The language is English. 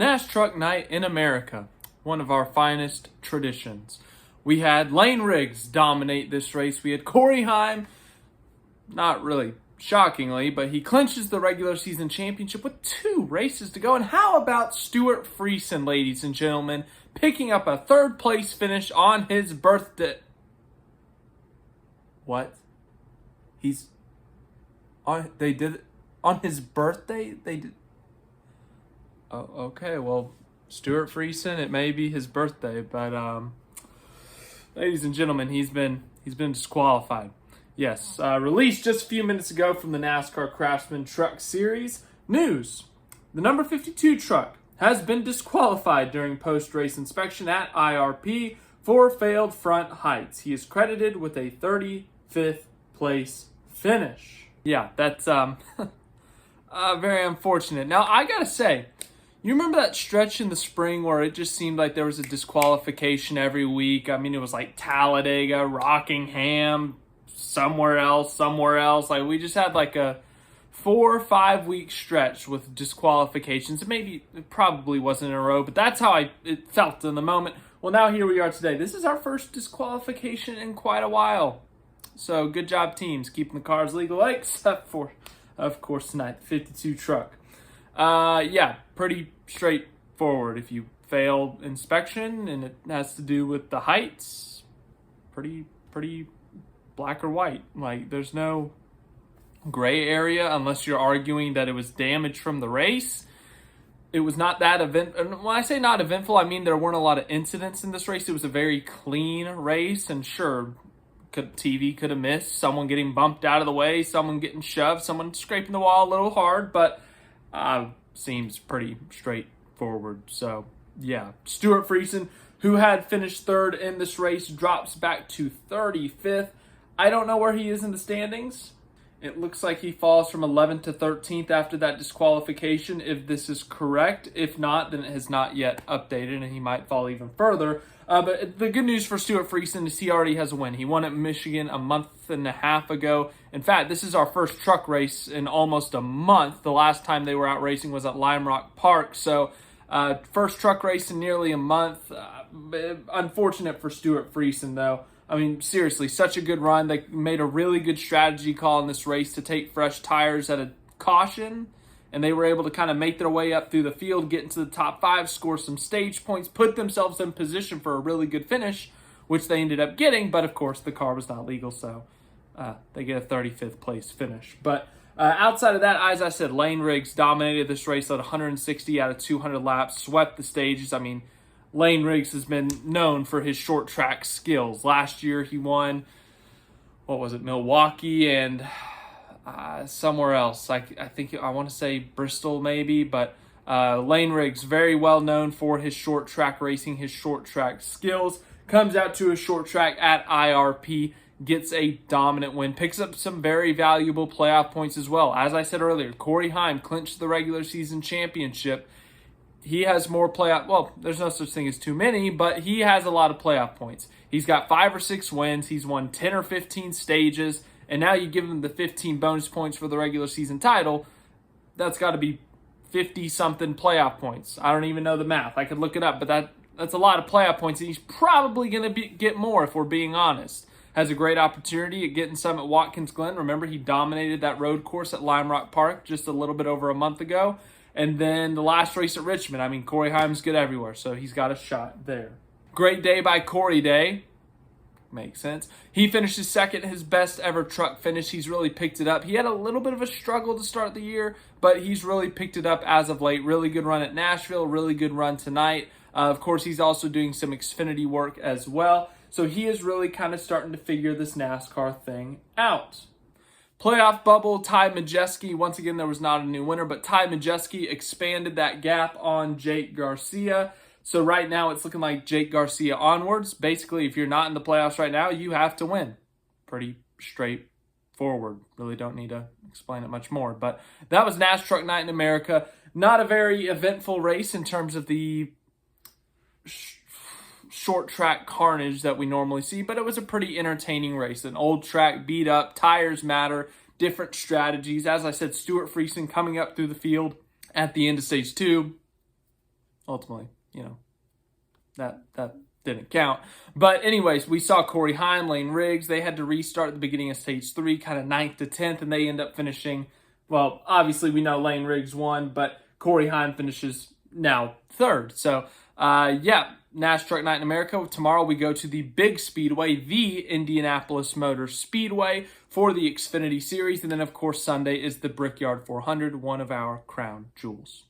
NASCAR Truck Night in America, one of our finest traditions. We had Layne Riggs dominate this race. We had Heim, not really shockingly, but he clinches the regular season championship with 2 races to go. And how about Stewart Friesen, ladies and gentlemen, picking up a 3rd place finish on his birthday? What? They did it on his birthday? They did. Oh, okay, well, Stewart Friesen, it may be his birthday, but ladies and gentlemen, he's been disqualified. Yes, released just a few minutes ago from the NASCAR Truck Series. News: the number 52 truck has been disqualified during post-race inspection at IRP for failed front heights. He is credited with a 35th place finish. Yeah, that's very unfortunate. Now, I gotta say, you remember that stretch in the spring where it just seemed like there was a disqualification every week? I mean, it was like Talladega, Rockingham, somewhere else. Like, we just had like a 4 or 5 week stretch with disqualifications. It probably wasn't in a row, but that's how it felt in the moment. Well, now here we are today. This is our first disqualification in quite a while. So good job, teams, keeping the cars legal, except for, of course, tonight, the 52 truck. Yeah, pretty straightforward. If you fail inspection and it has to do with the heights, pretty black or white. Like, there's no gray area unless you're arguing that it was damage from the race. It was not that event. And when I say not eventful, I mean there weren't a lot of incidents in this race. It was a very clean race, and sure, TV could have missed, someone getting bumped out of the way, someone getting shoved, someone scraping the wall a little hard, but seems pretty straightforward. So, yeah, Stewart Friesen, who had finished 3rd in this race, drops back to 35th. I don't know where he is in the standings. It looks like he falls from 11th to 13th after that disqualification, if this is correct. If not, then it has not yet updated, and he might fall even further. But the good news for Stewart Friesen is he already has a win. He won at Michigan a month and a half ago. In fact, this is our first truck race in almost a month. The last time they were out racing was at Lime Rock Park. So, first truck race in nearly a month. Unfortunate for Stewart Friesen, though. I mean, seriously, such a good run. They made a really good strategy call in this race to take fresh tires at a caution, and they were able to kind of make their way up through the field, get into the top 5, score some stage points, put themselves in position for a really good finish, which they ended up getting, but of course the car was not legal, so they get a 35th place finish. But outside of that, as I said, Layne Riggs dominated this race at 160 out of 200 laps, swept the stages. I mean, Layne Riggs has been known for his short track skills. Last year he won, Milwaukee and somewhere else. I think I want to say Bristol maybe, but Layne Riggs, very well known for his short track racing, his short track skills. Comes out to a short track at IRP, gets a dominant win, picks up some very valuable playoff points as well. As I said earlier, Heim clinched the regular season championship. He has more playoff, well, there's no such thing as too many, but he has a lot of playoff points. He's got 5 or 6 wins. He's won 10 or 15 stages, and now you give him the 15 bonus points for the regular season title. That's got to be 50-something playoff points. I don't even know the math. I could look it up, but that's a lot of playoff points, and he's probably going to get more if we're being honest. Has a great opportunity at getting some at Watkins Glen. Remember, he dominated that road course at Lime Rock Park just a little bit over a month ago. And then the last race at Richmond. I mean, Heim's good everywhere, so he's got a shot there. Great day by Corey Day. Makes sense. He finishes 2nd, his best ever truck finish. He's really picked it up. He had a little bit of a struggle to start the year, but he's really picked it up as of late. Really good run at Nashville, really good run tonight. Of course, he's also doing some Xfinity work as well. So he is really kind of starting to figure this NASCAR thing out. Playoff bubble, Ty Majeski. Once again, there was not a new winner, but Ty Majeski expanded that gap on Jake Garcia. So right now, it's looking like Jake Garcia onwards. Basically, if you're not in the playoffs right now, you have to win. Pretty straightforward. Really don't need to explain it much more. But that was NASCAR Truck Night in America. Not a very eventful race in terms of the short track carnage that we normally see, but it was a pretty entertaining race. An old track, beat up, tires matter, different strategies. As I said, Stewart Friesen coming up through the field at the end of stage 2. ultimately, that didn't count. But anyways, we saw Corey Heim, Layne Riggs. They had to restart at the beginning of stage 3, kind of 9th to 10th, and they end up finishing, well, obviously we know Layne Riggs won, but Corey Heim finishes now 3rd. So, NASCAR Truck Night in America. Tomorrow we go to the big speedway, the Indianapolis Motor Speedway, for the Xfinity Series. And then, of course, Sunday is the Brickyard 400, one of our crown jewels.